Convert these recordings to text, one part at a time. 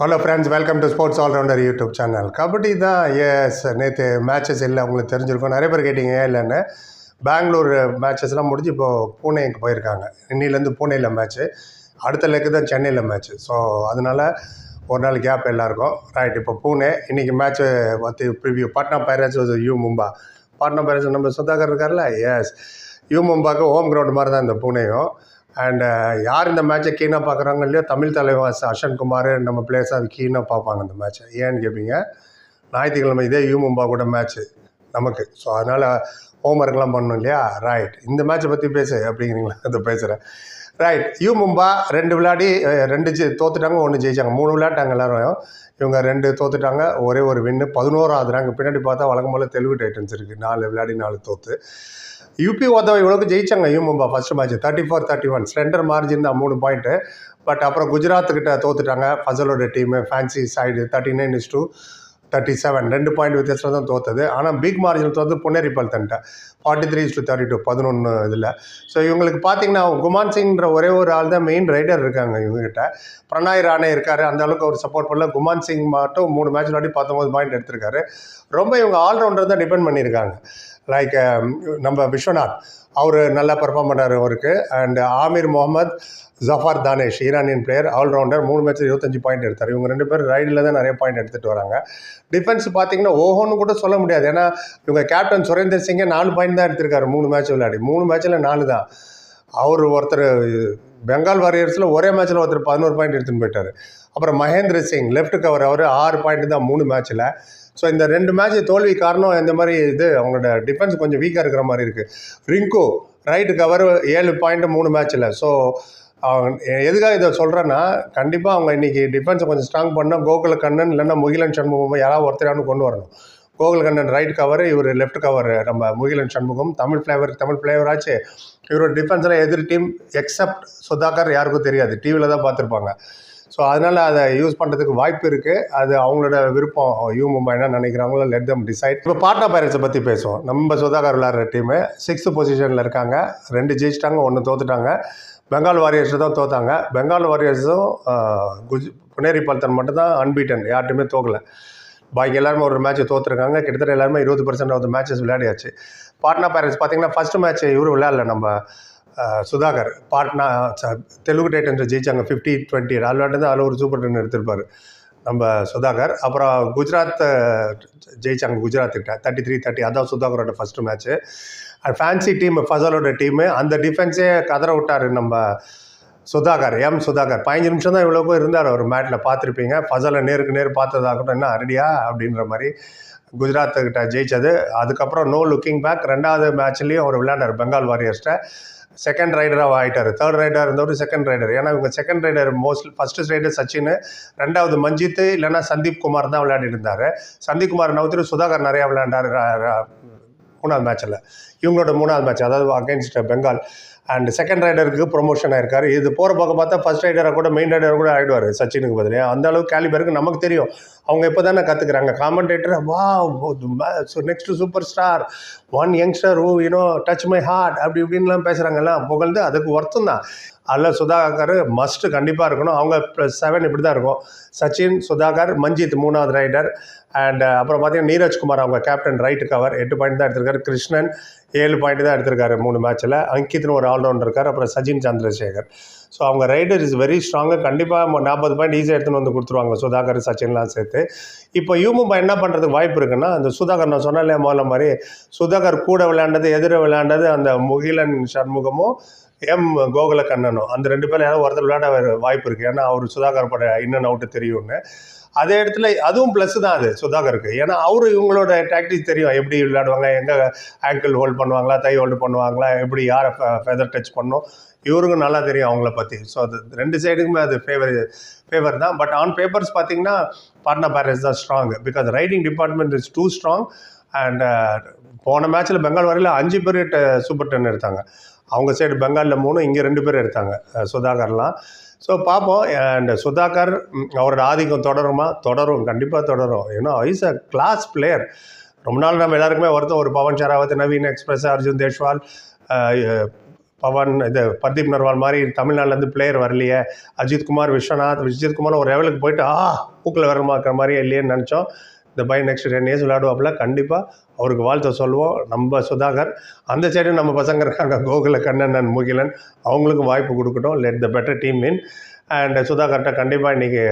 Hello friends, welcome to sports allrounder YouTube channel. Kabaddi தான். Yes, நேற்று matches இல்லை, உங்களுக்கு தெரிஞ்சிருக்கும். நிறைய பேர் கேட்டிங்க ஏன் இல்லைன்னு. பெங்களூர் மேட்சஸ்லாம் முடிஞ்சு இப்போது பூனேக்கு போயிருக்காங்க. இன்னிலேருந்து பூனேயில் மேட்ச்சு, அடுத்த லெக்கு தான் சென்னையில் மேட்ச்சு. ஸோ அதனால் ஒரு நாள் கேப் எல்லாருக்கும். ரைட், இப்போ பூனே இன்றைக்கி மேட்ச்சு பற்றி preview. Patna pirates you Mumba. Patna pirates நம்ம சுதாகர் இருக்கார்ல, எஸ், யூ மும்பாவுக்கு ஹோம் கிரவுண்ட் மாதிரி தான் இந்த பூனேயும். அண்டு யார் இந்த மேட்சை கீனாக பார்க்குறாங்க இல்லையோ, தமிழ் தலைவர் அஸ்வன் குமார் நம்ம பிளேயர்ஸ் அது கீனாக பார்ப்பாங்க இந்த மேட்ச்சை. ஏன்னு கேட்பீங்க, ஞாயிற்றுக்கிழமை இதே யூ மும்பா கூட மேட்ச்சு நமக்கு. ஸோ அதனால் ஹோம் ஒர்க்லாம் பண்ணணும் இல்லையா. ரைட், இந்த மேட்ச்சை பற்றி பேசு அப்படிங்கிறீங்களா, அதை பேசுகிறேன். ரைட், யூ மும்பா 2 விளையாடி 2 தோத்துட்டாங்க, 1 ஜெயிச்சாங்க. 3 விளையாட்டாங்க எல்லோரும். இவங்க 2 தோத்துட்டாங்க, ஒரே ஒரு வின்னு. 11வது ரேங்க். பின்னாடி பார்த்தா வழக்கம் போல் தெலுங்கு டைட்டன்ஸ் இருக்குது, 4 விளையாடி 4 தோத்து. யூபி ஓதவ இவ்வளோக்கு ஜெயிச்சாங்க U Mumba first match 34-31, slender margin தான் 3 பாயிண்ட்டு. பட் அப்புறம் குஜராத்துக்கிட்ட தோத்துட்டாங்க. ஃபசலோட டீமு ஃபேன்சி சைடு 39-37, 2 பாயிண்ட் வித்தியாசம் தான் தோத்தது. ஆனால் பிக் மார்ஜின் தோற்று புனேரி பல்தன்ட்ட 43-32, 11 இதில். ஸோ இவங்களுக்கு பார்த்தீங்கன்னா குமான் சிங்ன்ற ஒரே ஒரு ஆள் தான் மெயின் ரைடர் இருக்காங்க இவங்ககிட்ட. பிரணாய் ராணே இருக்கார், அந்த அளவுக்கு அவர் சப்போர்ட் பண்ணல. குமான் சிங் மட்டும் 3 மேட்ச் விளையாடி 19 பாயிண்ட் எடுத்திருக்காரு. ரொம்ப இவங்க ஆல்ரவுண்டர் தான் டிபெண்ட் பண்ணியிருக்காங்க. லைக் நம்ம விஸ்வநாத், அவர் நல்லா பர்ஃபார்ம் பண்ணார் அவருக்கு. And Amir Mohammad, Zafar Danesh, Iranian player, allrounder, 3 match 25 point எடுத்தார். இவங்க 2 பேர் ரைடில் தான் நிறைய பாயிண்ட் எடுத்துகிட்டு வராங்க. டிஃபென்ஸ் பார்த்தீங்கன்னா ஓஹோன்னு கூட சொல்ல முடியாது. ஏன்னா இவங்க கேப்டன் சுரேந்தர் சிங்கே 4 பாயிண்ட் தான் எடுத்திருக்காரு 3 மேட்ச் விளையாடி. 3 மேட்ச்சில் 4 தான். அவர் ஒருத்தர் பெங்கால் வாரியர்ஸில் ஒரே மேட்ச்சில் ஒருத்தர் 11 பாயிண்ட் எடுத்துன்னு போயிட்டார். அப்புறம் மகேந்திர சிங் லெஃப்ட் கவர், அவர் 6 பாயிண்ட் தான் 3 மேட்ச்சில். ஸோ இந்த 2 மேட்ச் தோல்வி காரணம் இந்த மாதிரி அவங்களோட டிஃபென்ஸ் கொஞ்சம் வீக்காக இருக்கிற மாதிரி இருக்குது. ரிங்கு ரைட்டு கவர் 7 பாயிண்ட் 3 மேட்ச்சில். ஸோ எதுக்காக இதை சொல்கிறேன்னா, கண்டிப்பாக அவங்க இன்றைக்கி டிஃபென்ஸை கொஞ்சம் ஸ்ட்ராங் பண்ணால் கோகுல கண்ணன் இல்லைன்னா முகிலன் சண்முகம் யாராவது ஒருத்தரானு கொண்டு வரணும். கோகுல கண்ணன் ரைட் கவர், இவர் லெஃப்ட் கவர். நம்ம முகிலன் சண்முகம் தமிழ் ஃப்ளேவர் ஆச்சு. இவரோட டிஃபென்ஸில் எதிர் டீம் எக்ஸப்ட் சுதாகர் யாருக்கும் தெரியாது, டிவியில் தான் பார்த்துருப்பாங்க. ஸோ அதனால் அதை யூஸ் பண்ணுறதுக்கு வாய்ப்பு இருக்குது. அது அவங்களோட விருப்பம். யூ மும்பை என்ன நினைக்கிறாங்களோ, லெட் தம் டிசைட். இப்போ பாட்னா பைரேட்ஸை பற்றி பேசுவோம். நம்ம சுதாகர் விளையாடுற டீமு 6th பொசிஷனில் இருக்காங்க. 2 ஜெயிச்சிட்டாங்க, 1 தோத்துட்டாங்க. பெங்கால் வாரியர்ஸ் தான் தோத்தாங்க. பெங்கால் வாரியர்ஸும் புனேரி பல்தன் மட்டும் தான் அன்பீட்டன், யார்ட்டுமே தோக்கலை. பாக்கி எல்லாருமே ஒரு மேட்ச்சை தோற்றுருக்காங்க. கிட்டத்தட்ட எல்லாருமே 20% ஆஃப் த மேட்சஸ் விளையாடியாச்சு. பாட்னா பைரேட்ஸ் பார்த்தீங்கன்னா ஃபஸ்ட்டு மேட்ச் இவர் விளையாடல, நம்ம சுதாகர். பாட்னா தெலுங்கு டைட்டன்ஸ் ஜெயிச்சாங்க 50-20. விளையாட்டு தான் அதில் ஒரு சூப்பர் 10 எடுத்திருப்பார் நம்ம சுதாகர். அப்புறம் குஜராத் ஜெயிச்சாங்க, குஜராத்துக்கிட்ட 33-30. அதான் சுதாகரோட ஃபஸ்ட்டு மேட்ச்சு. ஃபேன்சி டீம் ஃபசலோட டீமு, அந்த டிஃபென்ஸே கதற விட்டார் நம்ம சுதாகர். சுதாகர் 15 நிமிஷம் தான் இவ்வளோக்கும் இருந்தார் அவர் மேட்டில், பார்த்துருப்பீங்க. ஃபசலை நேருக்கு நேர் பார்த்ததாகட்டும், என்ன அரடியா அப்படின்ற மாதிரி குஜராத்துக்கிட்ட ஜெயிச்சது. அதுக்கப்புறம் நோ லுக்கிங் பேக். 2வது மேட்ச்லேயும் அவர் விளையாண்டார் பெங்கால் வாரியர்ஸ்ட்டை. செகண்ட் ரைடராக ஆகிட்டார். 3rd ரைடராக இருந்தவர் செகண்ட் ரைடர். ஏன்னா இவங்க second raider first raider Sachin, 2வது மஞ்சித் இல்லைன்னா சந்தீப் குமார் தான் விளையாடிட்டு இருந்தார். சந்தீப் குமார் நவுத்திரி சுதாகர் நிறையா விளையாண்டார் 3வது மேட்ச்சில். இவங்களோட 3வது மேட்ச், அதாவது அகெயின்ஸ்ட் பெங்கால். அண்ட் செகண்ட் ரைடருக்கு ப்ரொமோஷன் ஆயிருக்காரு. இது போகிற பக்கம் பார்த்தா ஃபஸ்ட் ரைடராக கூட மெயின் ரைடராக கூட ஆகிடுவார் சச்சினுக்கு பதிலே. அந்த அளவுக்கு கேலிபருக்கு நமக்கு தெரியும். அவங்க இப்போ தானே கற்றுக்குறாங்க. காமெண்டேட்டர் வா next super star, one youngster who touch my heart அப்படி இப்படின்லாம் பேசுகிறாங்கல்லாம் புகழ்ந்து. அதுக்கு ஒர்த்தம் தான். அதில் சுதாகர் மஸ்ட்டு கண்டிப்பாக இருக்கணும். அவங்க +7 இப்படி தான் இருக்கும். சச்சின், சுதாகர், மஞ்சித் 3வது ரைடர். அண்ட் அப்புறம் பார்த்தீங்கன்னா நீரஜ்குமார் அவங்க கேப்டன் ரைட்டு கவர் 8 பாயிண்ட் தான் எடுத்திருக்காரு. கிருஷ்ணன் 7 பாயிண்ட் தான் எடுத்திருக்காரு 3 மேட்ச்சில். அங்கித்னு ஒரு ஆல்ரவுண்டர் இருக்கார். அப்புறம் சச்சின் சந்திரசேகர். ஸோ அவங்க ரைடர் இஸ் வெரி ஸ்ட்ராங்கு. கண்டிப்பாக 40 பாயிண்ட் ஈஸியாக எடுத்துன்னு வந்து கொடுத்துருவாங்க சுதாகர் சச்சின்லாம் சேர்த்து. இப்போ யூ மும்பை என்ன பண்ணுறதுக்கு வாய்ப்பு இருக்குன்னா, அந்த சுதாகர் நான் சொன்னாலே முதல்ல மாதிரி சுதாகர் கூட விளையாண்டது, எதிர விளையாண்டது அந்த முகிலன் சண்முகமும் கோகுல கண்ணனும், அந்த 2 பேரும் யாராவது ஒருத்தர் விளையாட வாய்ப்பு இருக்குது. ஏன்னா அவர் சுதாகர் பட இன்னும் அவுட்டு தெரியும்னு. அதே இடத்துல அதுவும் ப்ளஸ் தான் அது சுதாகருக்கு. ஏன்னா அவரு இவங்களோட டாக்டிக்ஸ் தெரியும், எப்படி விளையாடுவாங்க, எங்கே ஆங்கிள் ஹோல்ட் பண்ணுவாங்களா, தை ஹோல்டு பண்ணுவாங்களா, எப்படி யாரை ஃபெதர் டச் பண்ணணும், இவருக்கும் நல்லா தெரியும் அவங்கள பற்றி. ஸோ அது 2 சைடுக்குமே அது ஃபேவர் தான். பட் ஆன் பேப்பர்ஸ் பார்த்தீங்கன்னா பாட்னா பைரேட்ஸ் தான் strong. Because raiding department is too strong. And போன மேட்ச்சில் பெங்கால் வரையில் 5 பேர் சூப்பர் 10 எடுத்தாங்க. அவங்க சைடு பெங்காலில் 3, இங்கே 2 பேர் எடுத்தாங்க சுதாகர்லாம். ஸோ பார்ப்போம். அண்ட் சுதாகர் அவரோட ஆதிக்கம் தொடரும், கண்டிப்பாக தொடரும். ஏன்னா இஸ் அ கிளாஸ் பிளேயர். ரொம்ப நாள் நம்ம எல்லாருக்குமே ஒருத்தர் ஒரு பவன் ஷராவத், நவீன் எக்ஸ்பிரஸ், அர்ஜுன் தேஷ்வால், பவன் இது பர்தீப் நர்வால் மாதிரி தமிழ்நாட்டிலேருந்து பிளேயர் வரலையே, அஜித்குமார், விஜயகுமார் ஒரு லெவலுக்கு போயிட்டு பூக்கில் வரமாக்குற மாதிரி இல்லையேன்னு நினச்சோம். இந்த பையன் நெக்ஸ்ட் 10 years விளையாடுவாப்பில். கண்டிப்பாக அவருக்கு வாழ்த்து சொல்லுவோம். நம்ம சுதாகர் அந்த சைடு நம்ம பசங்க இருக்காங்க, கோகுல கண்ணன் அண்ட் முகிலன், அவங்களுக்கும் வாய்ப்பு கொடுக்கட்டும். Let the better team win. And சுதாகர்கிட்ட கண்டிப்பாக இன்றைக்கி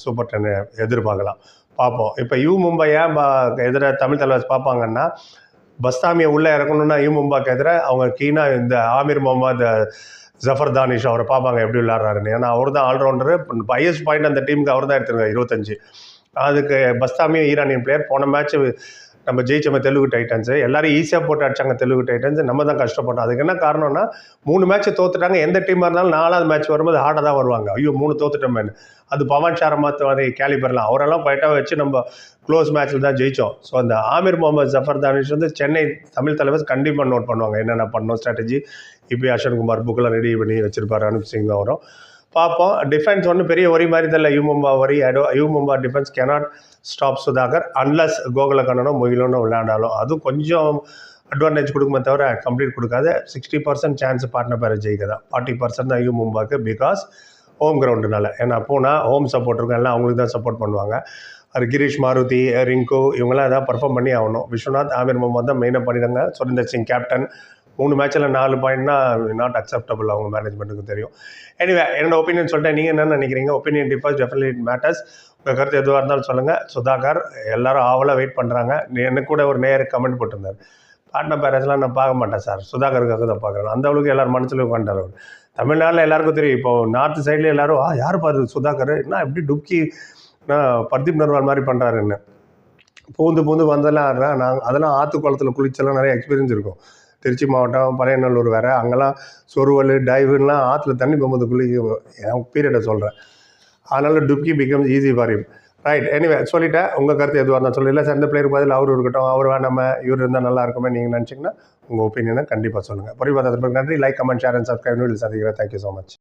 சூப்பர் 10 எதிர்பார்க்கலாம், பார்ப்போம். இப்போ மும்பை ஏன் எதிராக தமிழ் தலைவர்ஸ் பார்ப்பாங்கன்னா, பஸ்தாமியை உள்ளே இறக்கணுன்னா மும்பாக்கு எதிராக அவங்க கீனாக இந்த ஆமீர் முகமது ஜஃபர் தானிஷ் அவரை பார்ப்பாங்க எப்படி விளையாடுறாருன்னு. ஏன்னா அவர் தான் ஆல்ரவுண்டரு. ஹையஸ்ட் பாயிண்ட் அந்த டீமுக்கு அவர் தான் எடுத்துருக்காரு, 25. அதுக்கு பஸ்தாமியும் ஈரானியன் பிளேயர். போன மேட்ச் நம்ம ஜெயிச்சோம் தெலுங்கு டைட்டன்ஸு, எல்லோரும் ஈஸியாக போட்டு அடிச்சாங்க தெலுங்கு டைட்டன்ஸ். நம்ம தான் கஷ்டப்பட்டோம். அதுக்கு என்ன காரணம்னா 3 மேட்ச் தோத்துட்டாங்க. எந்த டீமாக இருந்தாலும் 4வது மேட்ச் வரும்போது ஹார்டாக தான் வருவாங்க. ஐயோ 3 தோத்துட்டோமேனு. அது பவன் ஷாரமாத் மாதிரி கேலிபர்லாம் அவரெல்லாம் ஃபைட்டாக வச்சு நம்ம க்ளோஸ் மேட்ச்சில் தான் ஜெயித்தோம். ஸோ அந்த ஆமீர் முகமது ஜஃபர் தானிஷ் வந்து சென்னை தமிழ் தலைவர் கண்டிப்பாக நோட் பண்ணுவாங்க, என்னென்ன பண்ணணும் ஸ்ட்ராட்டஜி. இப்போ அஸ்வின்குமார் புக்கெல்லாம் ரெடி பண்ணி வச்சுருப்பார், அனுப் சிங் வரும், பார்ப்போம். டிஃபென்ஸ் ஒன்றும் பெரிய ஒரி மாதிரி தெரியல. மும்பா ஒரி Mumba defence cannot stop Sudhakar unless கோகுலக்கண்ணனோ முகிலனோ விளையாண்டாலும். அதுவும் கொஞ்சம் அட்வான்டேஜ் கொடுக்குமே தவிர கம்ப்ளீட் கொடுக்காது. 60% சான்ஸ் பார்ட்னர் பேரை ஜெயிக்க தான். 40% தான் மும்பாக்கு, பிகாஸ் ஹோம் கிரவுண்டுனால. ஏன்னா போனால் ஹோம் சப்போர்ட் இருக்கும், எல்லாம் அவங்களுக்கு தான் சப்போர்ட் பண்ணுவாங்க. அது கிரீஷ், மாருதி, ரிங்கு இவங்கெல்லாம் எதாவது பர்ஃபார்ம் பண்ணி ஆகணும். விஸ்வநாத், ஆமீர் முகமது தான் மெயினாக பண்ணிடுங்க. சுரேந்தர் சிங் கேப்டன். 3 மேட்ச்சில் 4 பாயிண்ட்னா நாட் அக்செப்டபுள், அவங்க மேனேஜ்மெண்ட்டுக்கு தெரியும். எனிவே என்னோட ஒப்பீனியன் சொல்லிட்டேன். நீங்கள் என்ன நினைக்கிறீங்க? Opinion differs, definitely it matters. உங்கள் கருத்து எதுவாக இருந்தாலும் சொல்லுங்கள். சுதாகர் எல்லோரும் ஆவலாக வெயிட் பண்ணுறாங்க. எனக்கு கூட ஒரு நேருக்கு கமெண்ட் போட்டிருந்தார், பார்ட்னர் பேரண்ட்ஸ்லாம் நான் பார்க்க மாட்டேன் சார், சுதாகருக்காக தான் பார்க்குறேன். அந்த அளவுக்கு எல்லோரும் மனசில் உட்காந்துட்டார் அவர். தமிழ்நாட்டில் எல்லாருக்கும் தெரியும். இப்போது நார்த் சைடில் எல்லோரும் யார் பாரு சுதாகர் என்ன எப்படி டுப்கி பர்தீப் நர்வால் மாதிரி பண்ணுறாருன்னு பூந்து வந்தெல்லாம் ஆடுறேன். அதெல்லாம் ஆற்று குளத்தில் குளிச்செல்லாம் நிறைய எக்ஸ்பீரியன்ஸ் இருக்கும். திருச்சி மாவட்டம் பழையநல்லூர் வேறு, அங்கெல்லாம் சொருவல் டைவுலாம் ஆற்றுல தண்ணி போகும்போது குளிக்க என் பீரியடை சொல்கிறேன். அதனால் dubki becomes easy for him. Right, anyway சொல்லிட்டேன். உங்கள் கருத்து எதுவாக இருந்தால் சொல்லல சார், இந்த பிளேயருக்கு பதில் அவர் இருக்கட்டும், அவர் வேணாம இவர் இருந்தால் நல்லா இருக்குமே நீங்கள் நினச்சிங்கன்னா உங்கள் ஒப்பீனியனை கண்டிப்பாக சொல்லுங்கள். பொறிவாதத்திற்கு நன்றி. Like, comment, share and subscribe. சந்திக்கிறேன். Thank you so much.